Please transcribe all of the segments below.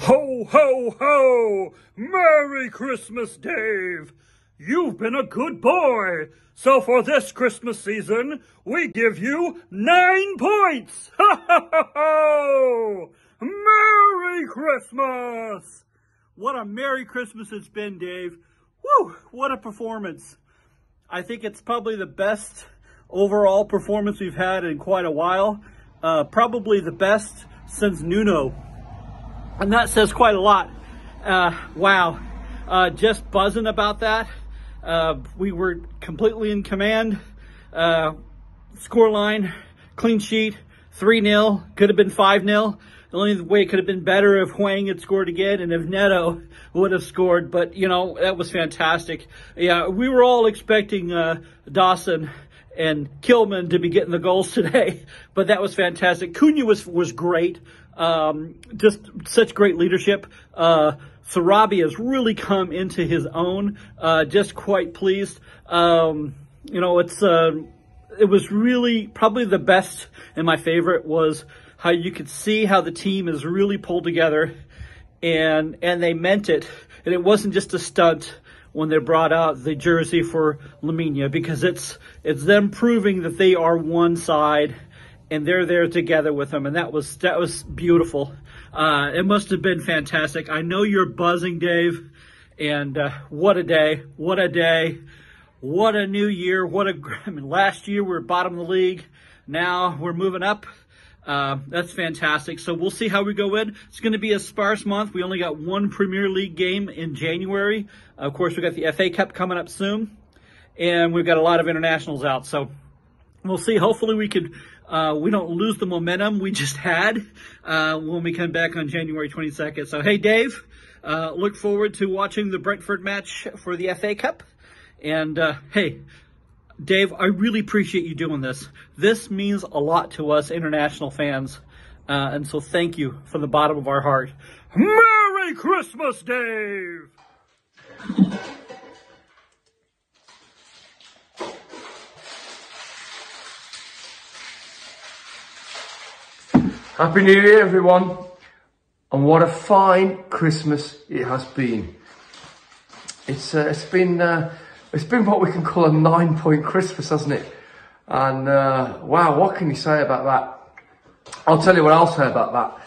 Ho, ho, ho! Merry Christmas, Dave! You've been a good boy, so for this Christmas season, we give you 9 points! Ha, ha, ha, ho! Merry Christmas! What a Merry Christmas it's been, Dave. Woo! What a performance. I think it's probably the best overall performance we've had in quite a while. Probably the best since Nuno. And that says quite a lot. Wow. Just buzzing about that. We were completely in command. Scoreline, clean sheet, 3-0. Could have been 5-0. The only way it could have been better if Hwang had scored again and if Neto would have scored. But, you know, that was fantastic. Yeah, we were all expecting Dawson and Kilman to be getting the goals today. But that was fantastic. Cunha was great. Just such great leadership. Sarabi has really come into his own. Just quite pleased. You know, it was really probably the best, and my favorite was how you could see how the team is really pulled together, and they meant it. And it wasn't just a stunt when they brought out the jersey for Lamine, because it's them proving that they are one side and they're there together with them, and that was beautiful. It must have been fantastic. I know you're buzzing, Dave, and what a day, what a day, what a new year, I mean, last year we were bottom of the league, now we're moving up. That's fantastic. So we'll see how we go in. It's going to be a sparse month. We only got one Premier League game in January. Of course, we got the FA Cup coming up soon, and we've got a lot of internationals out. So we'll see. Hopefully we don't lose the momentum we just had when we come back on January 22nd. So, hey, Dave, look forward to watching the Brentford match for the FA Cup. And, hey, Dave, I really appreciate you doing this. This means a lot to us international fans. And so thank you from the bottom of our heart. Merry Christmas, Dave! Happy New Year, everyone. And what a fine Christmas it has been. It's been what we can call a 9-point Christmas, hasn't it? And wow, what can you say about that? I'll tell you what I'll say about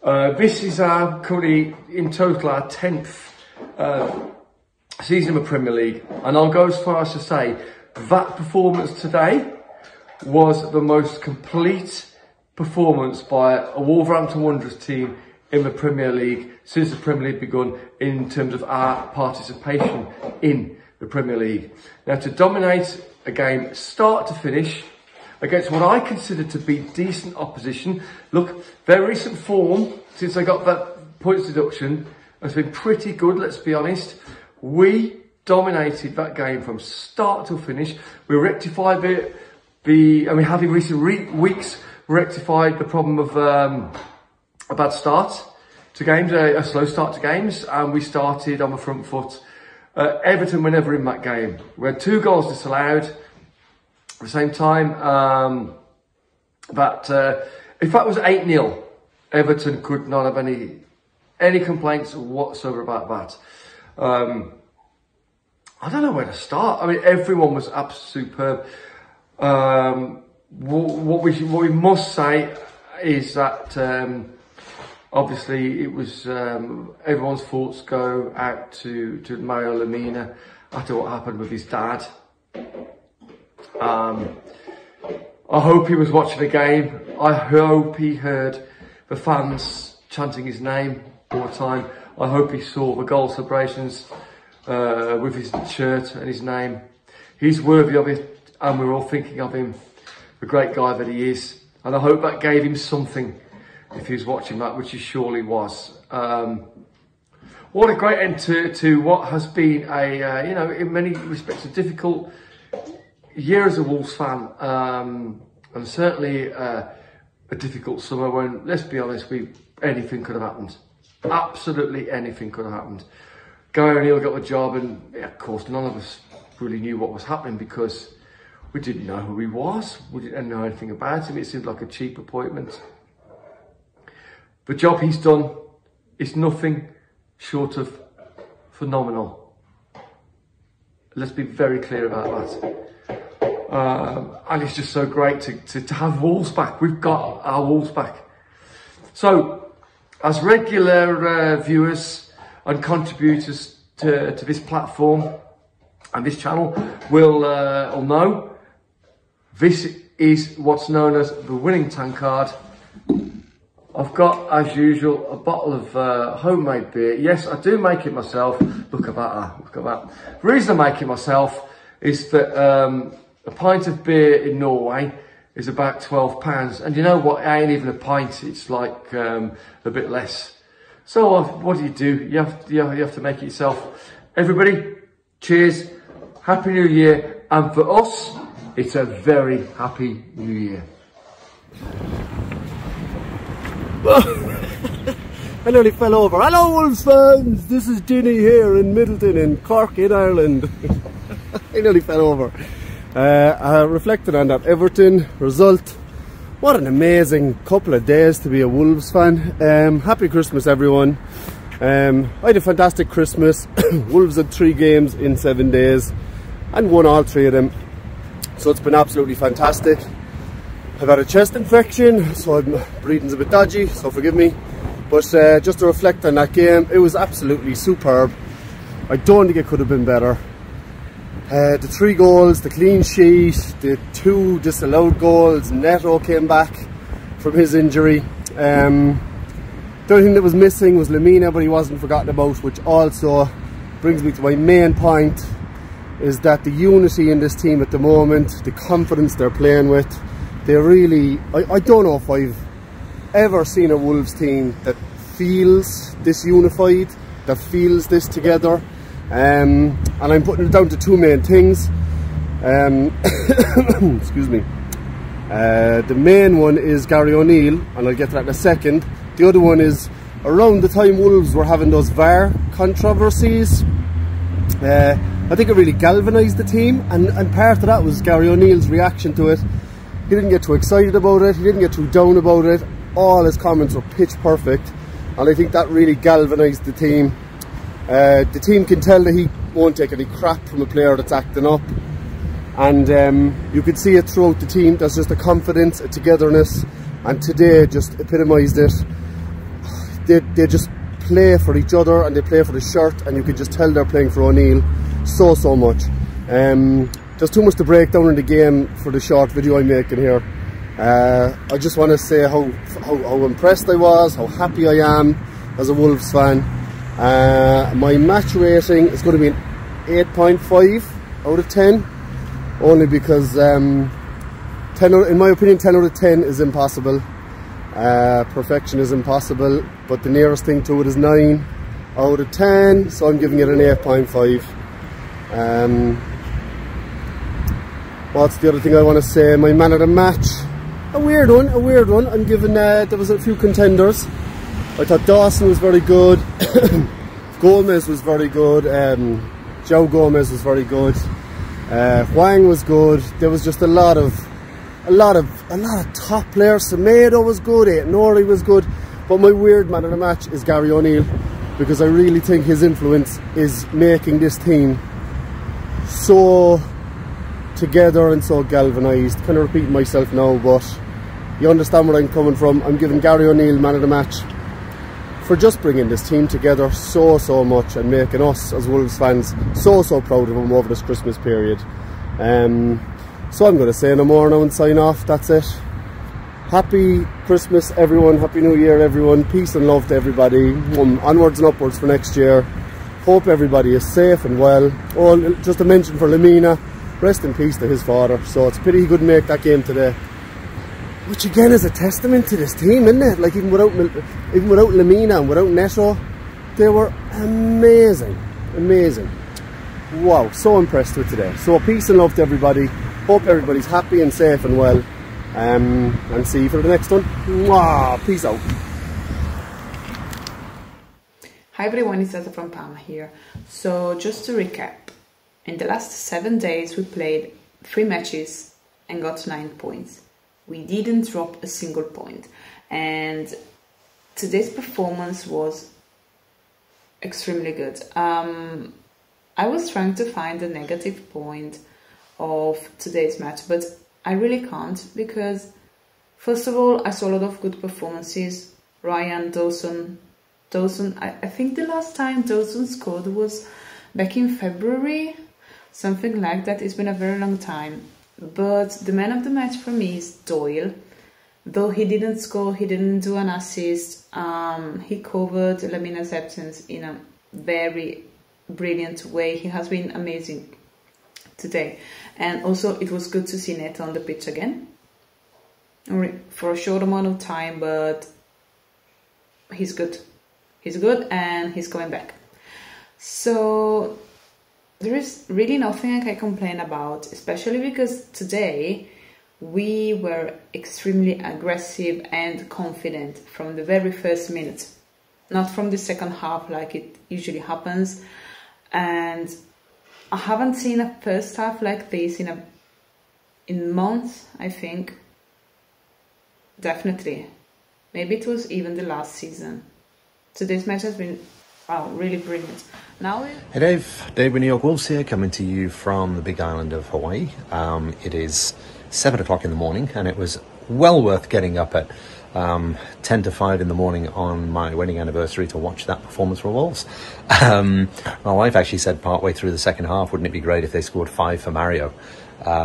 that. This is currently in total our 10th season of the Premier League, and I'll go as far as to say that performance today was the most complete performance by a Wolverhampton Wanderers team in the Premier League since the Premier League begun, in terms of our participation in the Premier League. Now, to dominate a game start to finish against what I consider to be decent opposition. Look, their recent form since they got that points deduction has been pretty good, let's be honest. We dominated that game from start to finish. We rectified and we have in recent weeks rectified the problem of a bad start to games, a slow start to games, and we started on the front foot. Everton were never in that game. We had 2 goals disallowed at the same time. If that was 8-0, Everton could not have any complaints whatsoever about that. I don't know where to start. I mean, everyone was absolutely superb. What we must say is that obviously it was everyone's thoughts go out to Mario Lemina after what happened with his dad. I hope he was watching the game. I hope he heard the fans chanting his name all the time. I hope he saw the goal celebrations with his shirt and his name. He's worthy of it, and we're all thinking of him, the great guy that he is. And I hope that gave him something if he was watching that, which he surely was. What a great end to what has been a, you know, in many respects, a difficult year as a Wolves fan. And certainly a difficult summer when, let's be honest, anything could have happened. Absolutely anything could have happened. Gary O'Neill got the job, and yeah, of course, none of us really knew what was happening because we didn't know who he was. We didn't know anything about him. It seemed like a cheap appointment. The job he's done is nothing short of phenomenal. Let's be very clear about that. And it's just so great to have Wolves back. We've got our Wolves back. So, as regular viewers and contributors to this platform and this channel will all know, this is what's known as the winning tankard. I've got, as usual, a bottle of homemade beer. Yes, I do make it myself. Look at that, look at that. The reason I make it myself is that a pint of beer in Norway is about £12. And you know what, it ain't even a pint, it's like a bit less. So what do? You have to make it yourself. Everybody, cheers, Happy New Year. And for us, it's a very happy New Year. I nearly fell over. Hello Wolves fans, this is Dinny here in Middleton in Cork in Ireland. I nearly fell over. I reflected on that Everton result. What an amazing couple of days to be a Wolves fan. Happy Christmas everyone. I had a fantastic Christmas. Wolves had 3 games in 7 days and won all 3 of them. So it's been absolutely fantastic. I've had a chest infection, so my breathing's a bit dodgy, so forgive me. But just to reflect on that game, it was absolutely superb. I don't think it could have been better. The 3 goals, the clean sheet, the 2 disallowed goals, Neto came back from his injury. The only thing that was missing was Lamina, but he wasn't forgotten about, which also brings me to my main point, is that the unity in this team at the moment, the confidence they're playing with, they really, I don't know if I've ever seen a Wolves team that feels this unified, that feels this together. And I'm putting it down to 2 main things. Excuse me. The main one is Gary O'Neill, and I'll get to that in a second. The other one is around the time Wolves were having those VAR controversies. I think it really galvanised the team, and part of that was Gary O'Neill's reaction to it. He didn't get too excited about it, he didn't get too down about it. All his comments were pitch perfect, and I think that really galvanised the team. The team can tell that he won't take any crap from a player that's acting up, and you could see it throughout the team. There's just a confidence, a togetherness, and today just epitomised it. They just play for each other and they play for the shirt, and you could just tell they're playing for O'Neill so much. There's too much to break down in the game for the short video I'm making here. I just want to say how impressed I was, how happy I am as a Wolves fan. My match rating is going to be an 8.5 out of 10, only because 10 in my opinion 10 out of 10 is impossible. Perfection is impossible, but the nearest thing to it is 9 out of 10, so I'm giving it an 8.5. What's the other thing I want to say? My man of the match, a weird one. I'm giving, there was a few contenders. I thought Dawson was very good, Gomez was very good, Joe Gomez was very good, Hwang was good. There was just a lot of top players. Semedo was good, Nori was good, but my weird man of the match is Gary O'Neill, because I really think his influence is making this team so together and so galvanised. Kind of repeating myself now, but you understand where I'm coming from. I'm giving Gary O'Neill man of the match for just bringing this team together so much and making us as Wolves fans so proud of him over this Christmas period. So I'm going to say no more now and sign off. That's it. Happy Christmas everyone, Happy New Year everyone, peace and love to everybody, onwards and upwards for next year. Hope everybody is safe and well. Oh, just a mention for Lamina, rest in peace to his father. So it's a pity he couldn't make that game today, which again is a testament to this team, isn't it? Like even without Lamina and without Neto, they were amazing. Wow, so impressed with today. So peace and love to everybody. Hope everybody's happy and safe and well. And see you for the next one. Mwah, peace out. Hi everyone, it's Zeta from Parma here. So just to recap, in the last 7 days we played 3 matches and got 9 points. We didn't drop a single point, and today's performance was extremely good. I was trying to find the negative point of today's match, but I really can't, because first of all, I saw a lot of good performances. Ryan, Dawson, I think the last time Dawson scored was back in February, something like that. It's been a very long time. But the man of the match for me is Doyle. Though he didn't score, he didn't do an assist, he covered Lamina's absence in a very brilliant way. He has been amazing today. And also it was good to see Neto on the pitch again. For a short amount of time, but he's good. He's good and he's coming back. So there is really nothing I can complain about, especially because today we were extremely aggressive and confident from the very first minute, not from the second half like it usually happens. And I haven't seen a first half like this in months, I think. Definitely. Maybe it was even the last season. Today's match has been, wow, really brilliant. Now Hey Dave, Dave O'Neill Wolves here, coming to you from the big island of Hawaii. It is 7 o'clock in the morning, and it was well worth getting up at 10 to 5 in the morning on my wedding anniversary to watch that performance for Wolves. My wife actually said partway through the second half, wouldn't it be great if they scored 5 for Mario,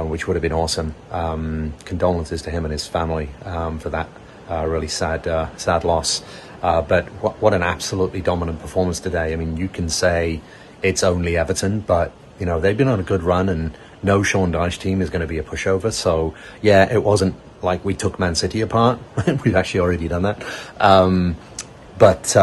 which would have been awesome. Condolences to him and his family for that really sad loss. But what an absolutely dominant performance today. I mean, you can say it's only Everton, but you know, they've been on a good run, and no Sean Dyche team is going to be a pushover. So yeah, it wasn't like we took Man City apart. We've actually already done that. But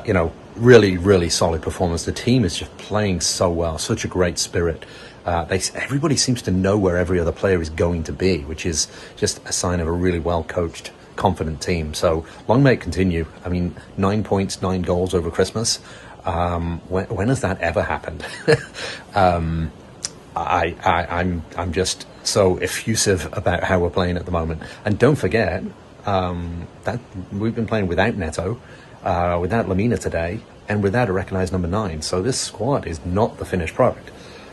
you know, really solid performance. The team is just playing so well, such a great spirit. Everybody seems to know where every other player is going to be, which is just a sign of a really well coached, confident team. So long may it continue. I mean, 9 points, 9 goals over Christmas. When has that ever happened? I'm just so effusive about how we're playing at the moment. And don't forget that we've been playing without Neto, without Lamina today, and without a recognised number 9. So this squad is not the finished product.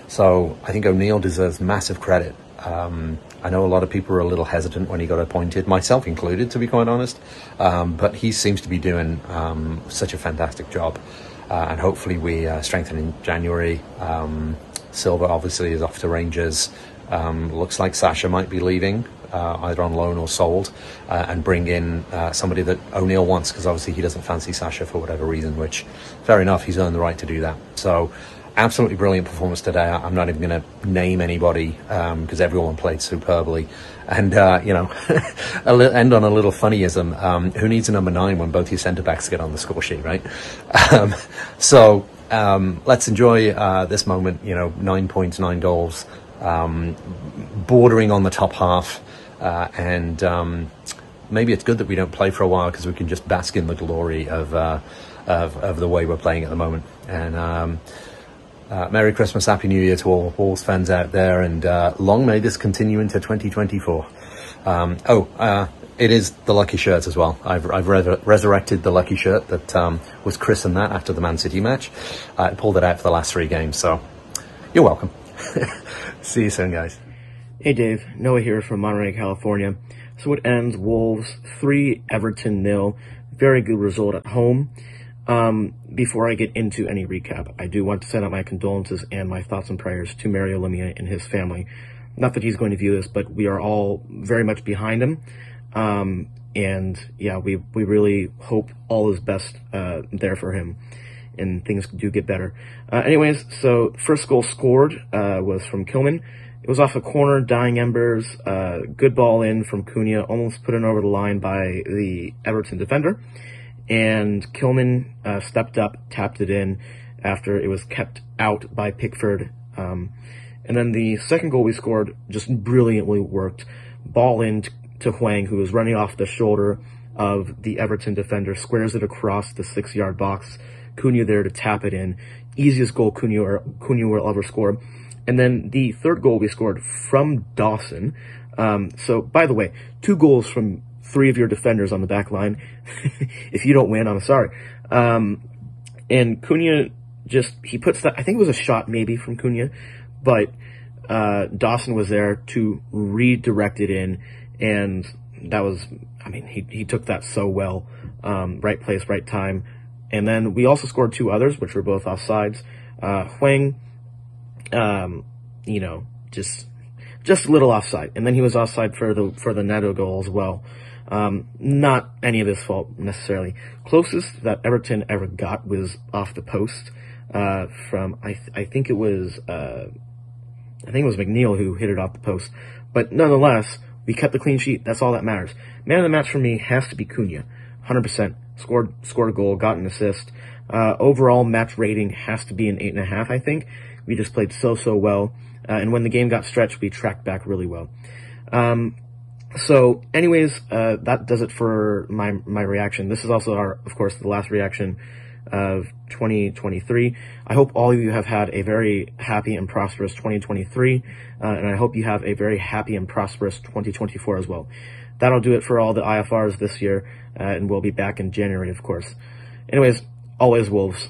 So I think O'Neill deserves massive credit. I know a lot of people were a little hesitant when he got appointed, myself included, to be quite honest. But he seems to be doing such a fantastic job. And hopefully we strengthen in January. Silva obviously is off to Rangers. Looks like Sasha might be leaving, either on loan or sold, and bring in somebody that O'Neill wants, because obviously he doesn't fancy Sasha for whatever reason, which, fair enough, he's earned the right to do that. So absolutely brilliant performance today. I'm not even going to name anybody because everyone played superbly. And, you know, end on a little funnyism. Who needs a number 9 when both your centre-backs get on the score sheet, right? So let's enjoy this moment, you know, 9 points, 9 goals, bordering on the top half. And maybe it's good that we don't play for a while, because we can just bask in the glory of the way we're playing at the moment. And Merry Christmas, Happy New Year to all Wolves fans out there, and long may this continue into 2024. It is the lucky shirt as well. I've resurrected the lucky shirt that was christened that after the Man City match. I pulled it out for the last 3 games, so you're welcome. See you soon, guys. Hey Dave, Noah here from Monterey, California. So it ends Wolves 3, Everton 0. Very good result at home. Before I get into any recap, I do want to send out my condolences and my thoughts and prayers to Mario Lemina and his family. Not that he's going to view this, but we are all very much behind him. And yeah, we really hope all is best there for him, and things do get better. Anyways, so first goal scored was from Kilman. It was off a corner, dying embers, good ball in from Cunha, almost put it over the line by the Everton defender. And Kilman stepped up, tapped it in after it was kept out by Pickford. And then the second goal we scored just brilliantly worked. Ball in to Hwang, who was running off the shoulder of the Everton defender, squares it across the 6-yard box. Cunha there to tap it in. Easiest goal Cunha will ever score. And then the third goal we scored from Dawson. So, by the way, 2 goals from 3 of your defenders on the back line. If you don't win, I'm sorry. And Cunha he puts that, I think it was a shot maybe from Cunha, but Dawson was there to redirect it in, and that was, I mean, he took that so well. Right place, right time. And then we also scored 2 others, which were both offsides. Huang, you know, just a little offside. And then he was offside for the Neto goal as well. Not any of his fault necessarily. Closest that Everton ever got was off the post, from, I think it was McNeil who hit it off the post. But nonetheless, we kept the clean sheet. That's all that matters. Man of the match for me has to be Cunha. 100%. Scored a goal, got an assist. Overall match rating has to be an 8.5, I think. We just played so well. And when the game got stretched, we tracked back really well. So anyways, that does it for my reaction. This is also of course, the last reaction of 2023. I hope all of you have had a very happy and prosperous 2023. And I hope you have a very happy and prosperous 2024 as well. That'll do it for all the IFRs this year. And we'll be back in January, of course. Anyways, always Wolves.